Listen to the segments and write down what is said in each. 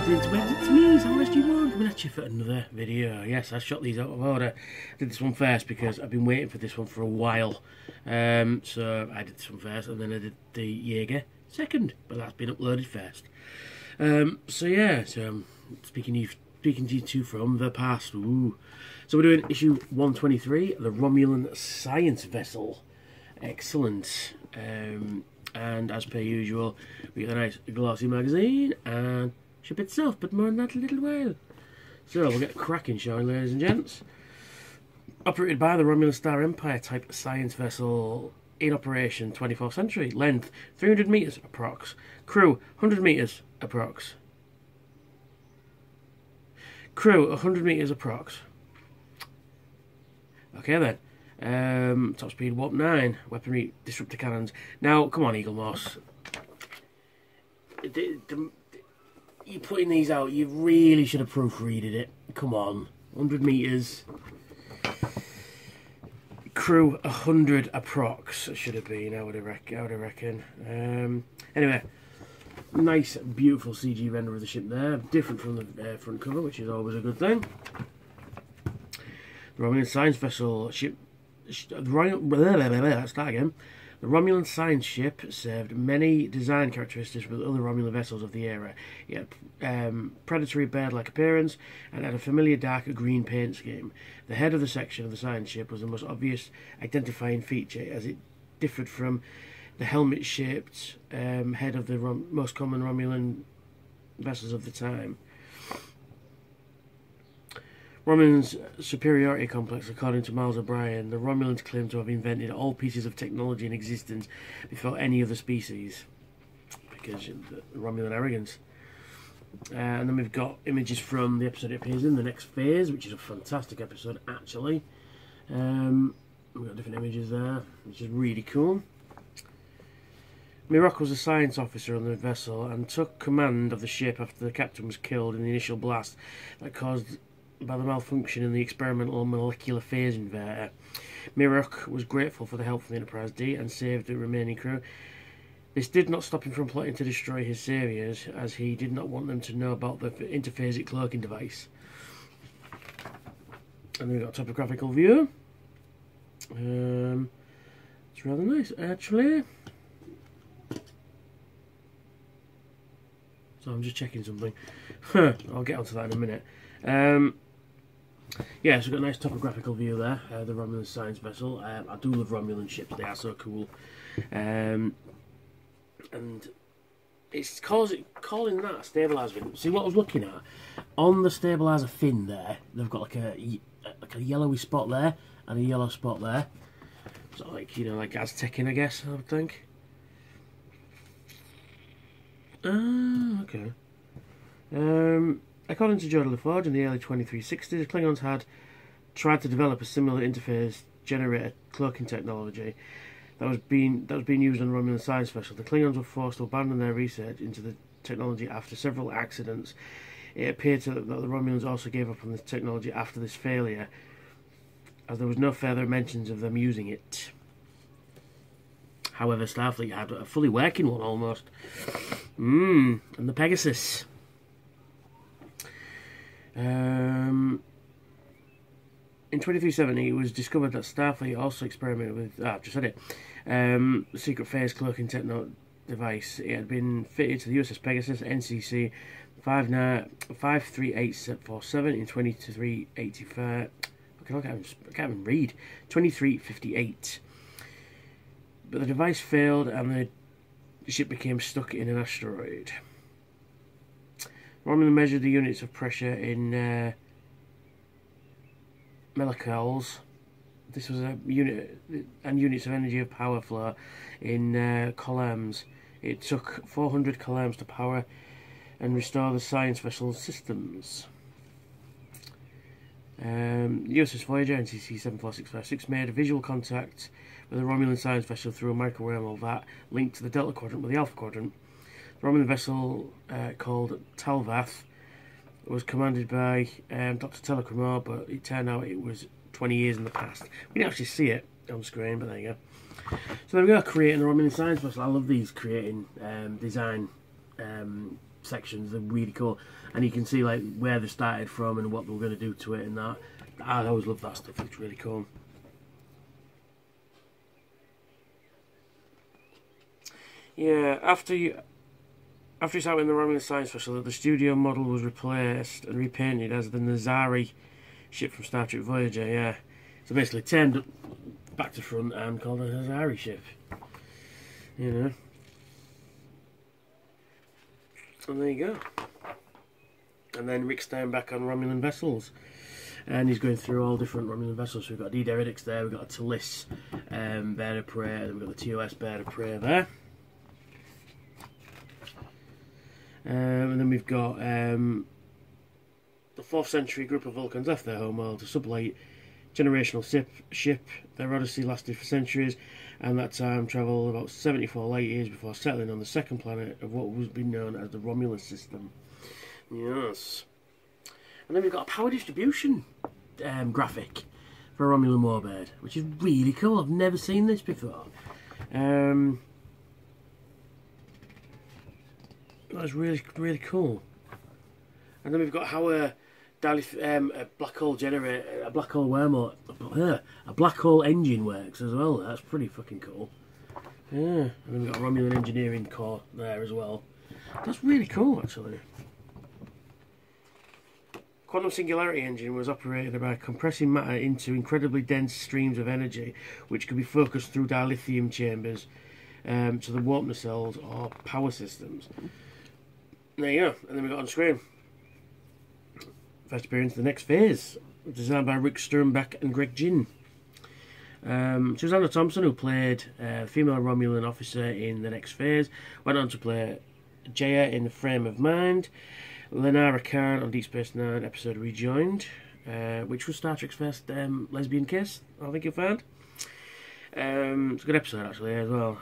It's me, it's RSG1, coming at you for another video. Yes, I shot these out of order. I did this one first because I've been waiting for this one for a while. So I did this one first, and then I did the Jaeger second, but that's been uploaded first. So yeah, speaking to you two from the past. Ooh. So we're doing issue 123, the Romulan Science Vessel. Excellent. And as per usual, we got a nice glossy magazine and ship itself, but more on that in a little while. So we'll get cracking, shall we, ladies and gents? Operated by the Romulan Star Empire type science vessel in operation 24th century. Length 300 metres approx. Crew 100 metres approx. Crew 100 metres approx. Okay then. Top speed warp 9, weaponry disruptor cannons. Now, come on, Eagle Moss. You're putting these out, you really should have proofreaded it. Come on, 100 metres. Crew 100 approx should have been, I would have reckon. Anyway, nice, beautiful CG render of the ship there. Different from the front cover, which is always a good thing. The Romulan Science Vessel ship. The Romulan science ship served many design characteristics with other Romulan vessels of the era. It had predatory bird-like appearance and had a familiar dark green paint scheme. The head of the section of the science ship was the most obvious identifying feature, as it differed from the helmet-shaped head of the most common Romulan vessels of the time. Romulan's superiority complex. According to Miles O'Brien, the Romulans claim to have invented all pieces of technology in existence before any other species, because of the Romulan arrogance. And then we've got images from the episode it appears in, The Next Phase, which is a fantastic episode, actually. We've got different images there, which is really cool. Mirok was a science officer on the vessel and took command of the ship after the captain was killed in the initial blast that caused by the malfunction in the experimental molecular phase inverter. Mirok was grateful for the help from the Enterprise D and saved the remaining crew. This did not stop him from plotting to destroy his saviors, as he did not want them to know about the interphasic cloaking device. And then we've got a topographical view. It's rather nice, actually. So I'm just checking something. I'll get onto that in a minute. Yeah, so we've got a nice topographical view there, the Romulan Science Vessel. I do love Romulan ships, they are so cool. And it's calling that a stabiliser fin. See what I was looking at? On the stabiliser fin there, they've got like a yellowy spot there, and a yellow spot there. So like, you know, like Aztecian, I guess, I would think. Okay. According to Jodie LaForge, in the early 2360s, the Klingons had tried to develop a similar interface generator cloaking technology that was being used on the Romulan Science Vessel. The Klingons were forced to abandon their research into the technology after several accidents. It appeared that the Romulans also gave up on this technology after this failure, as there was no further mentions of them using it. However, Starfleet had a fully working one almost. And the Pegasus. In 2370, it was discovered that Starfleet also experimented with, I've just said it, the secret phase cloaking device. It had been fitted to the USS Pegasus NCC 53847 in 2385. I can't even read. 2358. But the device failed and the ship became stuck in an asteroid. Romulan measured the units of pressure in millicoules. This was a unit, and units of energy of power flow in coulombs. It took 400 coulombs to power and restore the science vessel systems. USS Voyager NCC 74656 made a visual contact with the Romulan science vessel through a microwormhole that linked to the Delta Quadrant with the Alpha Quadrant. The Romulan vessel called Talvath was commanded by Dr. Telecromor, but it turned out it was 20 years in the past. We didn't actually see it on screen, but there you go. So there we go, creating the Romulan Science Vessel. I love these creating design sections. They're really cool, and you can see like where they started from and what they were going to do to it and that. I always love that stuff. It's really cool. Yeah, after you start with the Romulan Science Vessel, the studio model was replaced and repainted as the Nazari ship from Star Trek Voyager. Yeah, so basically turned back to front and called a Nazari ship. You know, and there you go. And then Rick Steinback on Romulan vessels, and he's going through all different Romulan vessels. So we've got D. Derricks there, we've got a Tallis bird of prey, and we've got the TOS bird of prey there. And then we've got the 4th century group of Vulcans left their homeworld, a sublight generational ship. Their odyssey lasted for centuries, and that time travelled about 74 light years before settling on the second planet of what was been known as the Romulan system. Yes. And then we've got a power distribution graphic for a Romulan warbird, which is really cool. I've never seen this before. That's really, really cool. And then we've got how a black hole generator, a black hole wormhole, a black hole engine works as well. That's pretty fucking cool. Yeah, and then we've got a Romulan engineering core there as well. That's really cool, actually. Quantum singularity engine was operated by compressing matter into incredibly dense streams of energy, which could be focused through dilithium chambers to the warp nacelles or power systems. There you go, and then we got on screen. First appearance, the next phase, designed by Rick Sternbach and Greg Ginn. Susanna Thompson, who played a female Romulan officer in the next phase, went on to play Jaya in The Frame of Mind. Lenara Khan on Deep Space Nine episode Rejoined, which was Star Trek's first lesbian kiss, I think you'll find. It's a good episode actually as well.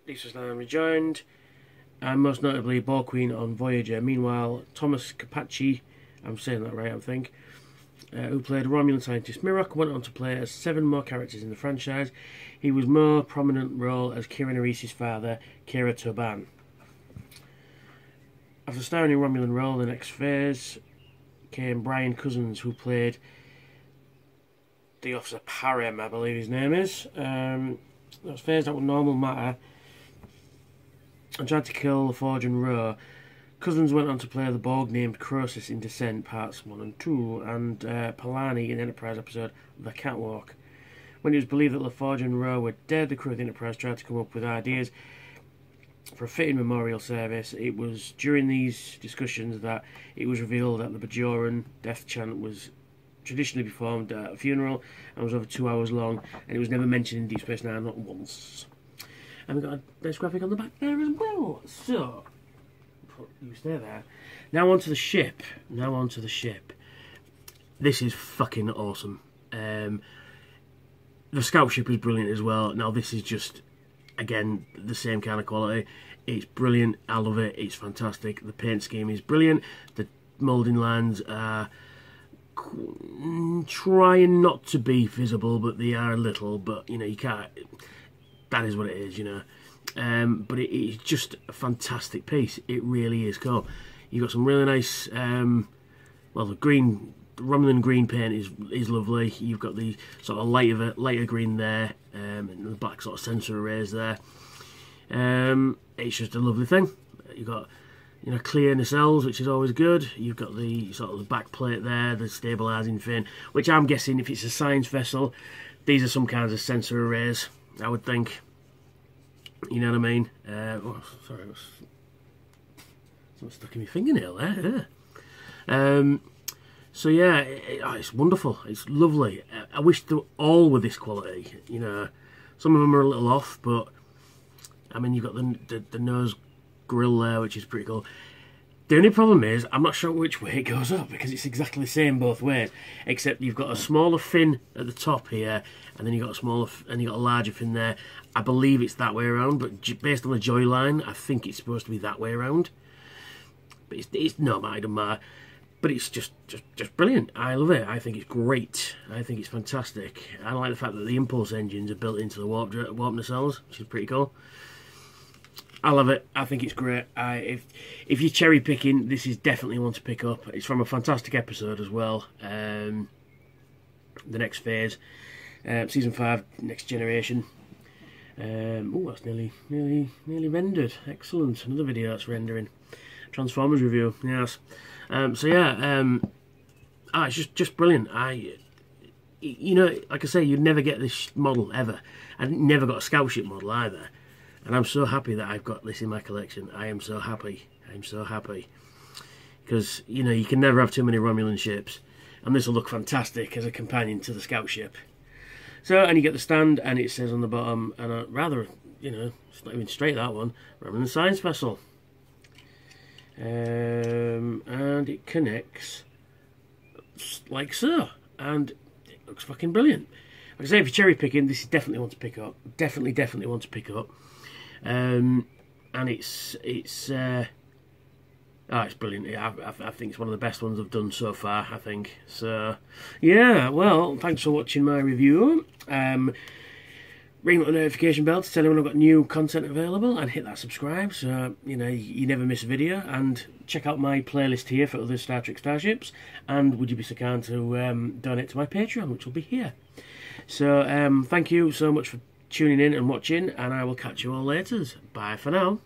Deep Space Nine Rejoined. And most notably, Ball Queen on Voyager. Meanwhile, Thomas Capacci, I'm saying that right, I think, who played Romulan scientist Mirok, went on to play as 7 more characters in the franchise. He was more prominent role as Kira Nerys' father, Kira Toban. After starring in Romulan role, the next phase came Brian Cousins, who played the officer Parem, I believe his name is. That was phased out with normal matter and tried to kill the Forge and Roe. Cousins went on to play the Borg named Croesus in Descent Parts 1 and 2, and Palani in the Enterprise episode The Catwalk. When it was believed that LaForge and Roe were dead, the crew of the Enterprise tried to come up with ideas for a fitting memorial service. It was during these discussions that it was revealed that the Bajoran death chant was traditionally performed at a funeral and was over 2 hours long, and it was never mentioned in Deep Space Nine, not once. And we've got a nice graphic on the back there as well. So, you stay there. Now onto the ship. This is fucking awesome. The scout ship is brilliant as well. Now this is just, again, the same kind of quality. It's brilliant. I love it. It's fantastic. The paint scheme is brilliant. The moulding lines are trying not to be visible, but they are a little. But, you know, you can't... That is what it is, you know. But it is just a fantastic piece. It really is cool. You've got some really nice... well, the green... Romulan green paint is lovely. You've got the sort of lighter green there, and the black sort of sensor arrays there. It's just a lovely thing. You've got, you know, clear nacelles, which is always good. You've got the sort of the back plate there, the stabilising fin, which I'm guessing if it's a science vessel, these are some kinds of sensor arrays, I would think. You know what I mean? Oh, sorry, something stuck in my fingernail there. Yeah. So yeah, it's wonderful. It's lovely. I wish they all were this quality. You know, some of them are a little off, but I mean, you've got the nose grill there, which is pretty cool. The only problem is, I'm not sure which way it goes up, because it's exactly the same both ways, except you've got a smaller fin at the top here, and then you've got a larger fin there. I believe it's that way around, but based on the joy line, I think it's supposed to be that way around. But it's no matter, it doesn't matter. But it's just brilliant. I love it. I think it's great. I think it's fantastic. I like the fact that the impulse engines are built into the warp nacelles, which is pretty cool. I love it. I think it's great. If you're cherry picking, this is definitely one to pick up. It's from a fantastic episode as well. The next phase, season 5, Next Generation. Oh, that's nearly rendered. Excellent. Another video that's rendering. Transformers review. Yes. So yeah. It's just brilliant. You know, like I say, you'd never get this model ever. I never got a scout ship model either. And I'm so happy that I've got this in my collection. I am so happy. I'm so happy. Because, you know, you can never have too many Romulan ships. And this will look fantastic as a companion to the scout ship. So, and you get the stand, and it says on the bottom, and rather, you know, it's not even straight, that one, Romulan Science Vessel. And it connects like so. And it looks fucking brilliant. Like I say, if you're cherry picking, this is definitely one to pick up. Definitely one to pick up. And it's brilliant. I think it's one of the best ones I've done so far, I think. So, yeah, well, thanks for watching my review. Ring up the notification bell to tell you when I've got new content available, and hit that subscribe so, you know, you never miss a video. And check out my playlist here for other Star Trek Starships. And would you be so kind to donate to my Patreon, which will be here. So, thank you so much for tuning in and watching, and I will catch you all later. Bye for now.